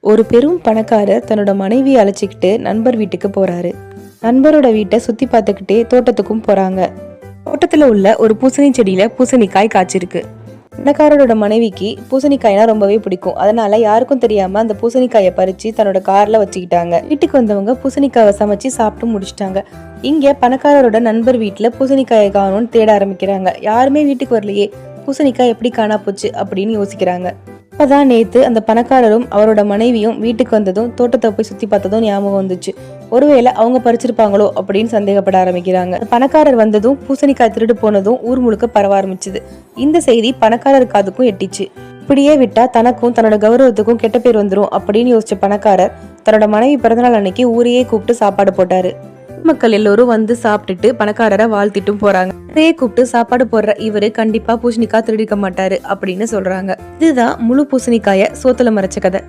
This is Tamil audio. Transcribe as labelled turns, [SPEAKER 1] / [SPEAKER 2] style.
[SPEAKER 1] ஒரு பெரும் பணக்காரர் தன்னோட மனைவியை அழைச்சிக்கிட்டு நண்பர் வீட்டுக்கு போறாரு. நண்பரோட வீட்டை சுத்தி பார்த்துக்கிட்டே தோட்டத்துக்கும் போறாங்க. தோட்டத்துல உள்ள ஒரு பூசணி செடியில பூசணிக்காய் காய்ச்சிருக்கு. பணக்காரரோட மனைவிக்கு பூசணிக்காய்னா ரொம்பவே பிடிக்கும். அதனால யாருக்கும் தெரியாம அந்த பூசணிக்காயை பறிச்சு தன்னோட கார்ல வச்சுக்கிட்டாங்க. வீட்டுக்கு வந்தவங்க பூசணிக்காயை சமைச்சு சாப்பிட்டு முடிச்சிட்டாங்க. இங்க பணக்காரரோட நண்பர் வீட்டுல பூசணிக்காயை காணும்னு தேட ஆரம்பிக்கிறாங்க. யாருமே வீட்டுக்கு வரலையே, பூசணிக்காய் எப்படி காணா போச்சு அப்படின்னு யோசிக்கிறாங்க. அப்பதான் நேத்து அந்த பணக்காரரும் அவரோட மனைவியும் வீட்டுக்கு வந்ததும் தோட்டத்தை போய் சுத்தி பார்த்ததும் ஞாபகம் வந்துச்சு. ஒருவேளை அவங்க பறிச்சிருப்பாங்களோ அப்படின்னு சந்தேகப்பட ஆரம்பிக்கிறாங்க. பணக்காரர் வந்ததும் பூசணிக்காய் திருடு போனதும் ஊர் முழுக்க பரவ ஆரம்பிச்சுது. இந்த செய்தி பணக்காரர் காதுக்கும் எட்டிச்சு. இப்படியே விட்டா தனக்கும் தன்னோட கௌரவத்துக்கும் கெட்ட பேர் வந்துரும் அப்படின்னு யோசிச்ச பணக்காரர் தன்னோட மனைவி பிறந்தநாள் அன்னைக்கு ஊரையே கூப்பிட்டு சாப்பாடு போட்டாரு. மக்கள் எல்லோரும் வந்து சாப்பிட்டுட்டு பணக்காரரை வாழ்த்திட்டும் போறாங்க. அதையே கூப்பிட்டு சாப்பாடு போடுற இவரு கண்டிப்பா பூசணிக்காய் திருடிக்க மாட்டாரு அப்படின்னு சொல்றாங்க. இதுதான் முழு பூசணிக்காய சோத்துல மறைச்ச கதை.